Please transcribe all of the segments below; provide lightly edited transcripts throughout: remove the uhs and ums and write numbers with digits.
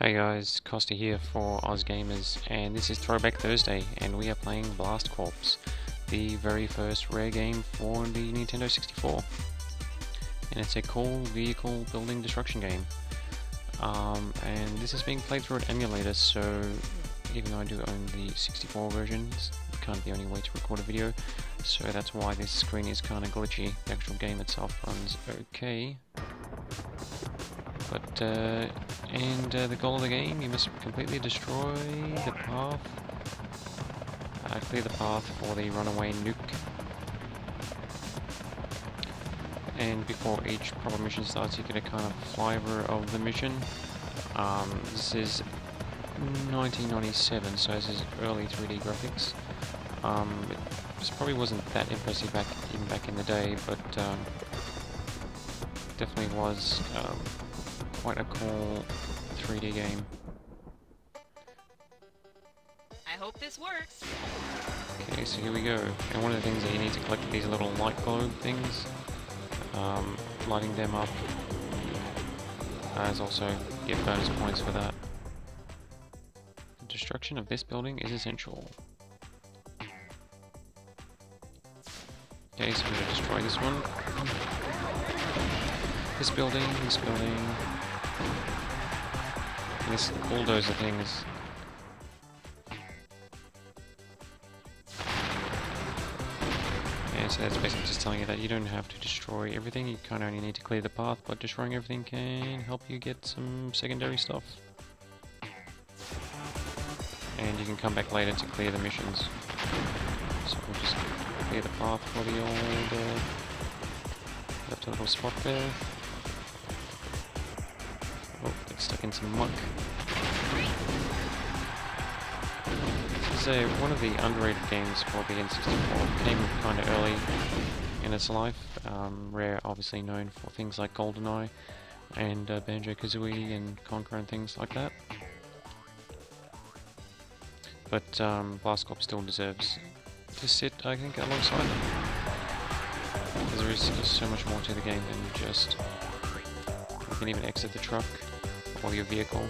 Hey guys, Costa here for Oz Gamers, and this is Throwback Thursday, and we are playing Blast Corps, the very first rare game for the Nintendo 64. And it's a cool vehicle building destruction game. And this is being played through an emulator, so even though I do own the 64 version, it's kind of the only way to record a video, so that's why this screen is kind of glitchy. The actual game itself runs okay. But, the goal of the game, you must completely destroy the path, clear the path for the runaway nuke. And before each proper mission starts, you get a kind of flyover of the mission. This is 1997, so this is early 3D graphics. This probably wasn't that impressive even back in the day, but definitely was quite a cool 3D game. I hope this works. Okay, so here we go. And one of the things that you need to collect are these little light globe things. Lighting them up. There's also get bonus points for that. The destruction of this building is essential. Okay, so we're going to destroy this one. This building, and this bulldozer thing is... Yeah, so that's basically just telling you that you don't have to destroy everything, you kind of only need to clear the path, but destroying everything can help you get some secondary stuff. And you can come back later to clear the missions. So we'll just clear the path for the old... left a little spot there. Oh, got stuck in some muck. This is one of the underrated games for the N64. It came kind of early in its life. Rare, obviously known for things like GoldenEye and Banjo-Kazooie and Conquer and things like that. But Blast Corps still deserves to sit, I think, alongside them. Because there is so much more to the game than just... You can even exit the truck or your vehicle.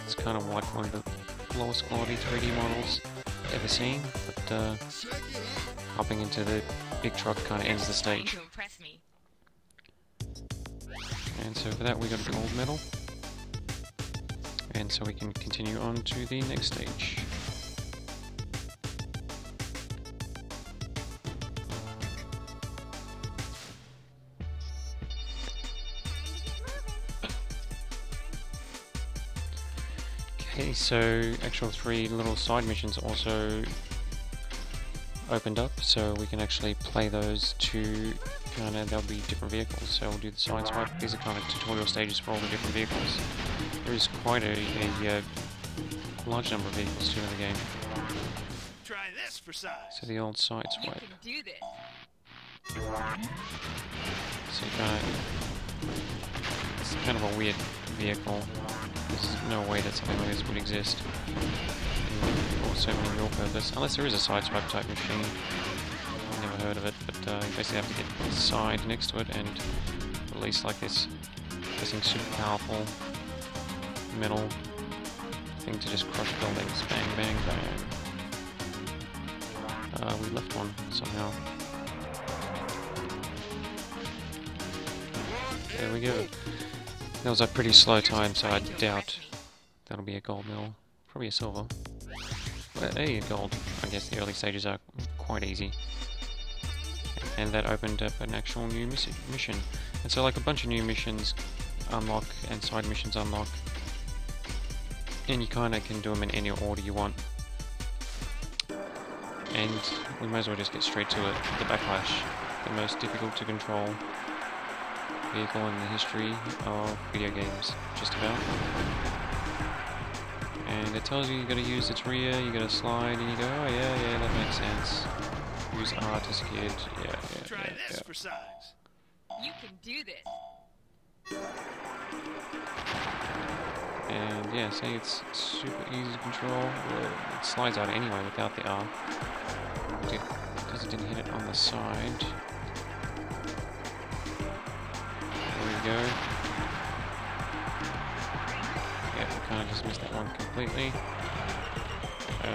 It's kind of like one of the lowest quality 3D models ever seen, but hopping into the big truck kind of ends the stage. To impress me. And so for that we got a gold medal. And so we can continue on to the next stage. Okay, so actual 3 little side missions also opened up, so we can actually play those to kind of, there'll be different vehicles, so we'll do the side swipe. These are kind of tutorial stages for all the different vehicles. There is quite a large number of vehicles too in the game. Try this for size. So the old side You swipe. can do this. So you kind of, it's kind of a weird vehicle. There's no way that something like this would exist or so many real purpose, unless there is a side swipe type machine. I've never heard of it, but you basically have to get the side next to it and release like this super powerful metal thing to just crush buildings. Bang, bang, bang. We left one somehow. There we go. That was a pretty slow time, so I doubt that'll be a gold medal. Probably a silver. But hey, a gold. I guess the early stages are quite easy. And that opened up an actual new mission. And so like a bunch of new missions unlock and side missions unlock. And you kind of can do them in any order you want. And we might as well just get straight to it. The Backlash. The most difficult to control vehicle in the history of video games, just about. And it tells you gotta use its rear, you gotta slide, and you go, oh yeah, that makes sense. Use R to skid, yeah. Try this for size. You can do this. And yeah, see, it's super easy to control. It slides out anyway without the R. Because it didn't hit it on the side. There we go. Yeah, kind of just missed that one completely. I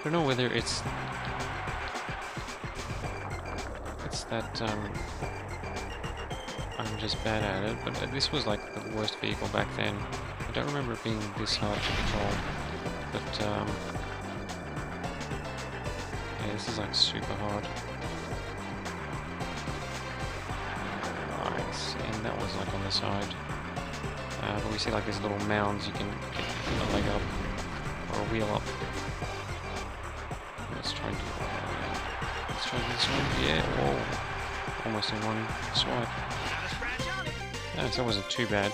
don't know whether it's that I'm just bad at it, but this was like the worst vehicle back then. I don't remember it being this hard to control, but yeah, this is like super hard. Nice, and that was like on the side. But we see like these little mounds you can get a leg up or a wheel up. Let's try and do let's try this one. Yeah, whoa. Almost in one swipe. No, so that wasn't too bad.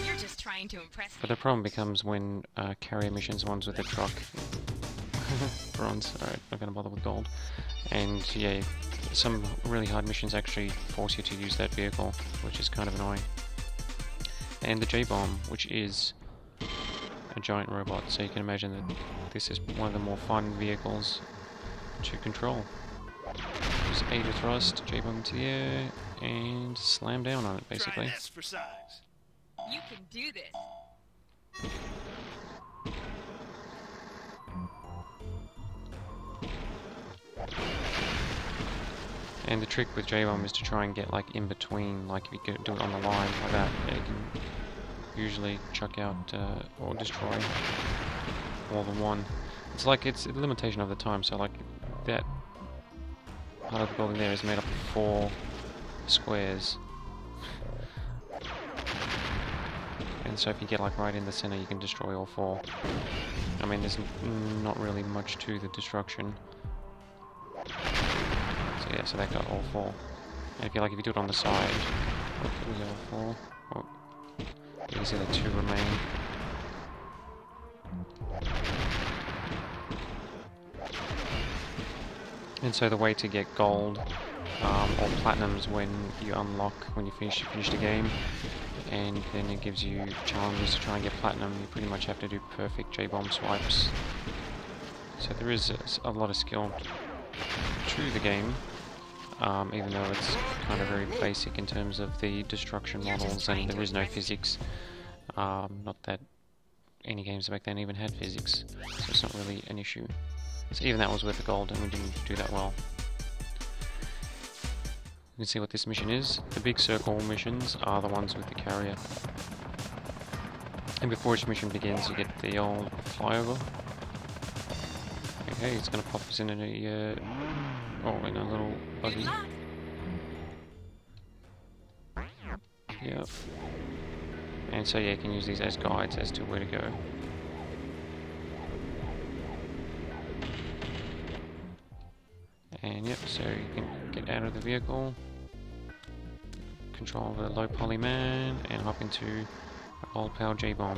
You're just trying to impress me. But the problem becomes when carrier missions ones with the truck. Bronze. Alright, not gonna bother with gold. And yeah, some really hard missions actually force you to use that vehicle, which is kind of annoying. And the J-Bomb, which is a giant robot, so you can imagine that this is one of the more fun vehicles to control. Use A to thrust, J-Bomb into the air, and slam down on it, basically. Try this for size. You can do this. And the trick with J-Bomb is to try and get like in between, like if you do it on the line like that, you can usually chuck out or destroy more than one. It's like it's a limitation of the time, so like that part of the building there is made up of 4 squares. And so if you get like right in the center, you can destroy all 4. I mean, there's not really much to the destruction. So yeah, so that got all 4. And if you do it on the side, we got all 4. Oh, you can see the 2 remain. And so the way to get gold or platinums when you finish the game, and then it gives you challenges to try and get platinum, you pretty much have to do perfect J-Bomb swipes. So there is a lot of skill to the game, even though it's kind of very basic in terms of the destruction models, and there is no physics. Not that any games back then even had physics, so it's not really an issue. So even that was worth the gold, and we didn't do that well. You can see what this mission is. The big circle missions are the ones with the carrier. And before each mission begins, you get the old flyover. Okay, it's going to pop us in a little buggy. Yep. And so yeah, you can use these as guides as to where to go. And yep, so you can get out of the vehicle, control the low poly man, and hop into an old power J-Bomb.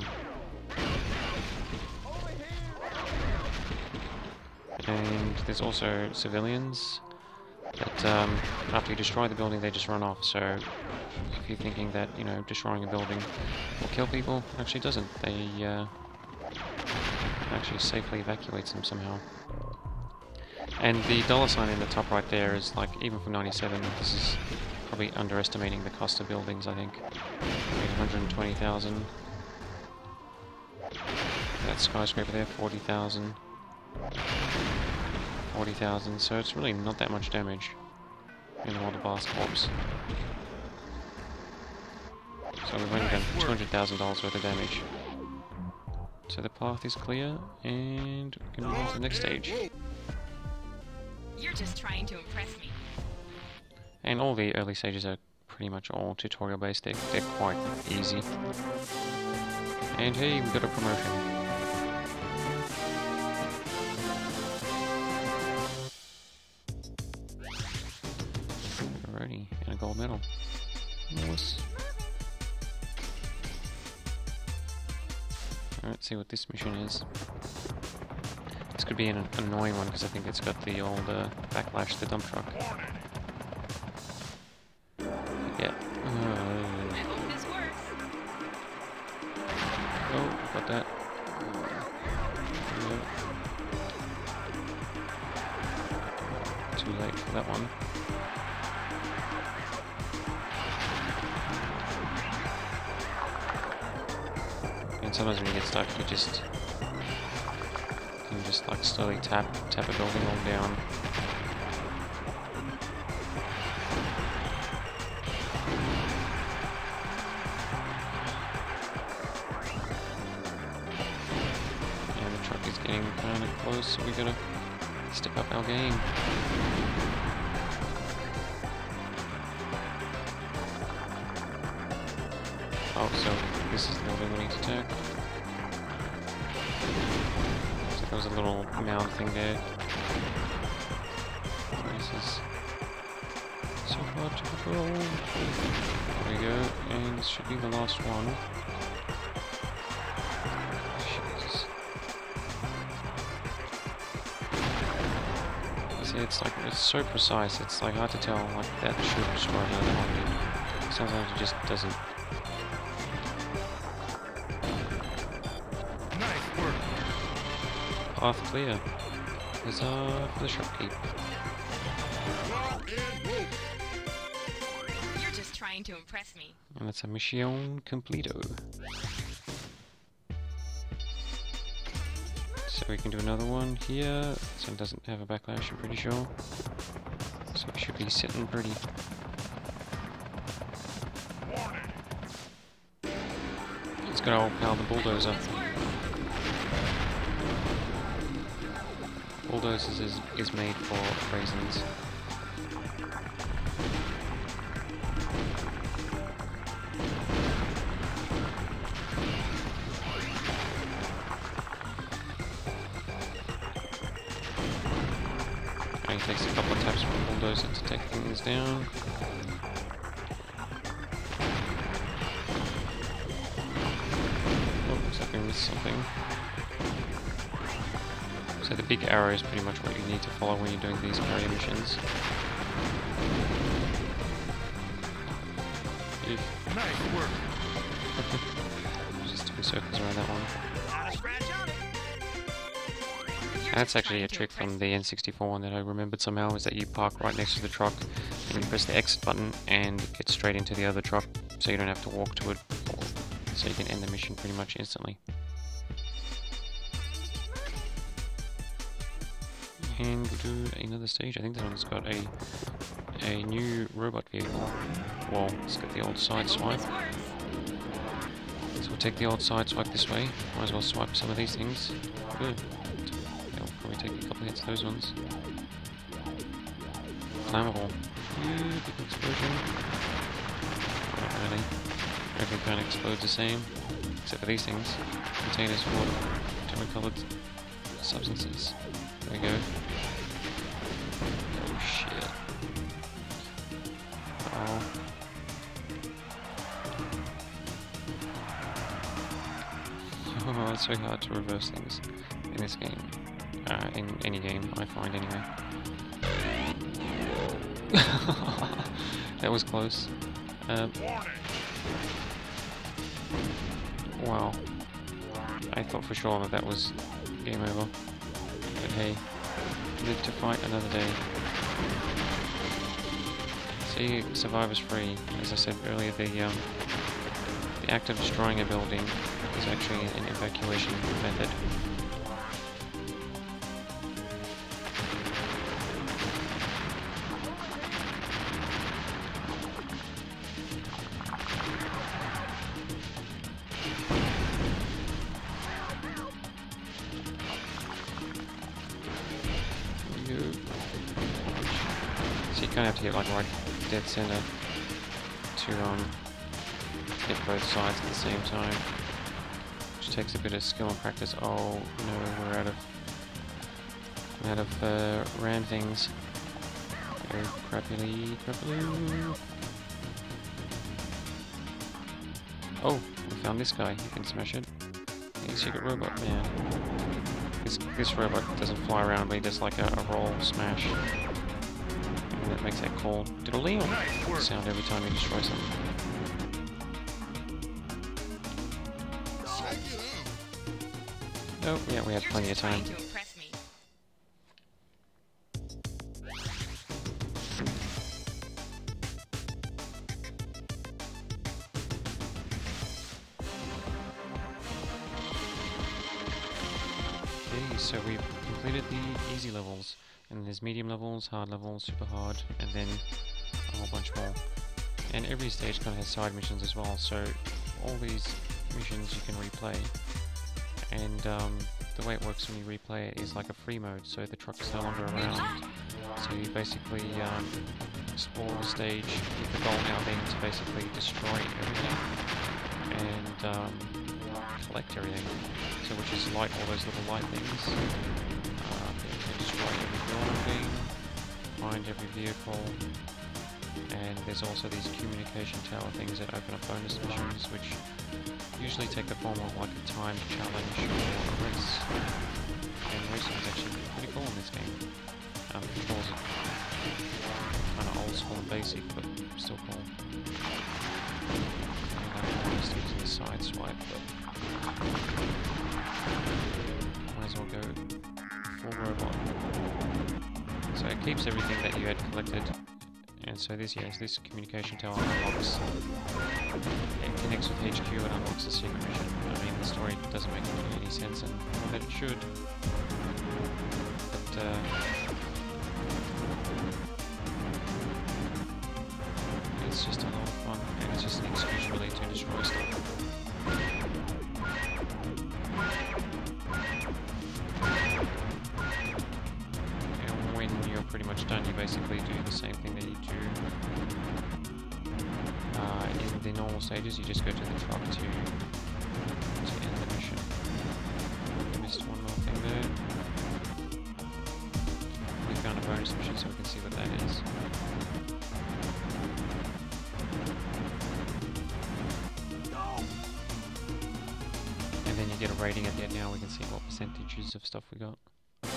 And there's also civilians that after you destroy the building, they just run off. So if you're thinking that, you know, destroying a building will kill people, it actually doesn't. They actually safely evacuates them somehow. And the $ in the top right there is like, even for 97, this is probably underestimating the cost of buildings, I think. 120,000. That skyscraper there, 40,000. 40,000, so it's really not that much damage in the world of Blast Corps. So we've only done $200,000 worth of damage. So the path is clear, and we can move on to the next stage. You're just trying to impress me. And all the early stages are pretty much all tutorial based. They're quite easy. And hey, we got a promotion. Alrighty, and a gold medal. Nice. Alright, let's see what this mission is. This could be an annoying one because I think it's got the old backlash, the dump truck. Yeah. I hope this works. Oh, got that. Yep. Too late for that one. sometimes when you get stuck, you can just like slowly tap a building all down. And the truck is getting kind of close, so we gotta step up our game. Oh, so this is the building we need to attack. So there was a little mound thing there. This is so hard to control. There we go, and this should be the last one. See, it's so precise. It's like hard to tell. Like that should destroy another one. Sometimes it just doesn't. Path clear. Huzzah for the shopkeep. You're just trying to impress me. And that's a mission completo. So we can do another one here. So it doesn't have a backlash, I'm pretty sure. So it should be sitting pretty. It's gonna power the bulldozer. Bulldozers is made for raisins. And it takes a couple of taps from the bulldozer to take things down. Oh, looks like we missed something. So the big arrow is pretty much what you need to follow when you're doing these barrier missions. Nice work. Just doing circles around that one. Not a scratch on it. That's actually a trick from the N64 one that I remembered somehow, is that you park right next to the truck and you press the exit button and get straight into the other truck, so you don't have to walk to it, so you can end the mission pretty much instantly. And we'll do another stage. I think this one's got a new robot vehicle. Well, it's got the old side swipe. So we'll take the old side swipe this way. Might as well swipe some of these things. Good. Yeah, we'll probably take a couple of hits of those ones. Flammable. Big explosion. Not really. Everything kind of explodes the same. Except for these things. Containers full of different coloured substances. There we go. Oh shit. Oh. Oh, it's so hard to reverse things in this game. In any game, I find anyway. That was close. Wow. I thought for sure that was game over. But hey, live to fight another day. See, survivors free. As I said earlier, the act of destroying a building is actually an evacuation method. So you kind of have to hit like right dead center to hit both sides at the same time, which takes a bit of skill and practice. Oh no, we're out of ram things. Go crappily. Oh, we found this guy. You can smash it. Hey, secret robot man. This robot doesn't fly around, but he does like a roll smash. And that makes that cool diddle sound every time you destroy something. Oh, yeah, we had plenty of time. Okay, so we've completed the easy levels, and there's medium levels, hard levels, super hard, and then a whole bunch more. And every stage kind of has side missions as well, so all these missions you can replay. And the way it works when you replay it is like a free mode, so the truck is no longer around. So you basically explore the stage with the goal now being to basically destroy everything and collect everything. So which is light all those little light things. You can destroy every building, find every vehicle, and there's also these communication tower things that open up bonus missions, which usually take the form of like a timed challenge or a race. And racing is actually pretty cool in this game. Controls are kind of old school and basic, but still cool. And I'm just using the side swipe, but might as well go full robot. So it keeps everything that you had collected. And so this, yes, this communication tower unlocks, it connects with HQ and unlocks the secret mission. I mean, the story doesn't make any sense, and I bet it should. But, it's just a lot of fun, and it's just an excuse really to destroy stuff. Pretty much done, you basically do the same thing that you do in the normal stages. You just go to the truck to end the mission. I missed one more thing there. We found a bonus mission, so we can see what that is. And then you get a rating at the end. Now we can see what percentages of stuff we got. Oh,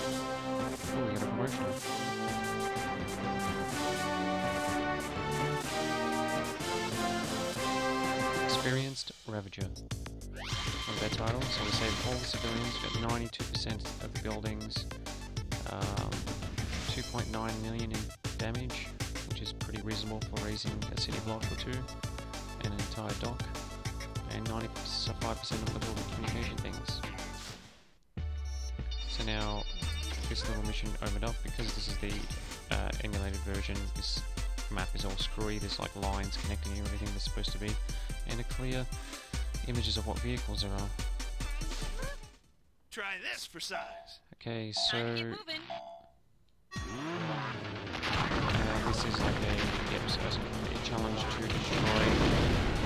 we got a promotion. Experienced Ravager. One of their titles. So we saved all the civilians, got 92% of the buildings, 2.9 million in damage, which is pretty reasonable for raising a city block or two, and an entire dock, and 95% of the building communication things. So now, this little mission opened up because this is the emulated version. This map is all screwy. There's like lines connecting everything that's supposed to be, and a clear images of what vehicles there are. Try this for size. Okay, so this is like a challenge to destroy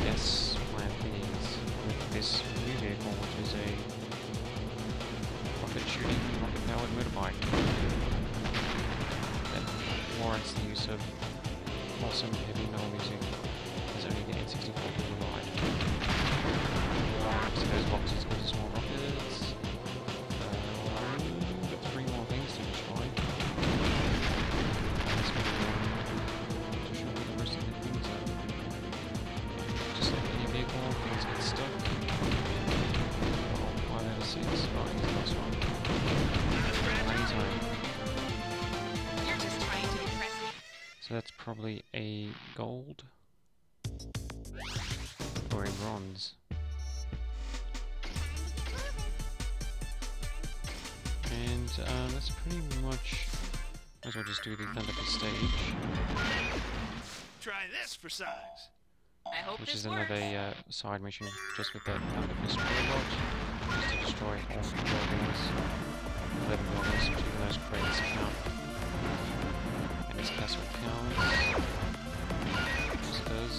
gas plant thingies with this new vehicle, which is a rocket-powered motorbike that warrants the use of awesome heavy metal music, as only the N64 could provide. So those boxes go to small rockets. Got 3 more things to destroy. Let's move on to show you the rest of the things. Just like any vehicle, things get stuck. 5 out of 6. Oh, here's the last one. You're just trying to impress me. So that's probably a gold or a bronze. And that's pretty much. Might as well just do the Thunderfist stage. Try this for size. I hope Which this is works. another side mission just with that Thunderfist robot, just to destroy all the buildings. 11 buildings, which even those crates count. And this castle counts. Yes, it does.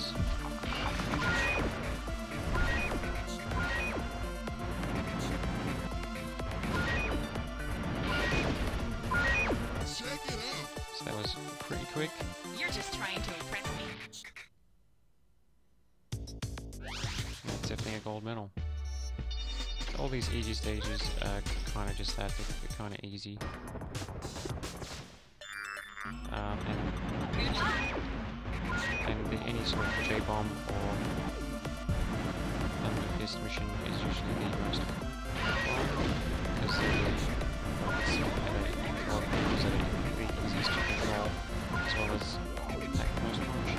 So that was pretty quick. You're just trying to impress me. That's definitely a gold medal. All these easy stages are kind of just that, they're kind of easy. And any sort of J-bomb or Thunderfist mission is usually the most fun, because the easiest to control, as well as pack the most punch.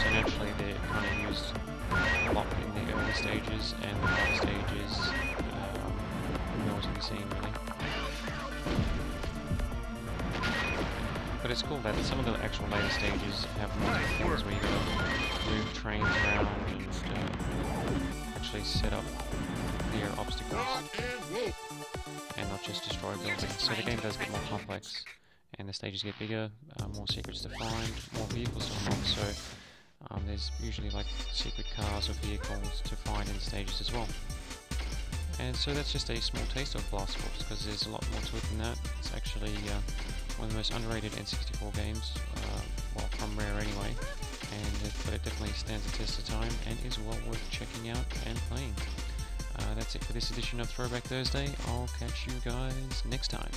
So naturally they're kind of used a lot in the early stages, and the later stages nowhere to be seen really. it's cool that some of the actual later stages have multiple things where you gotta move trains around and actually set up clear obstacles and not just destroy buildings. So the game does get more complex and the stages get bigger, more secrets to find, more vehicles to unlock, so there's usually like secret cars or vehicles to find in the stages as well. And so that's just a small taste of Blast Corps, because there's a lot more to it than that. It's actually one of the most underrated N64 games, well, from Rare anyway, but it definitely stands the test of time and is well worth checking out and playing. That's it for this edition of Throwback Thursday. I'll catch you guys next time.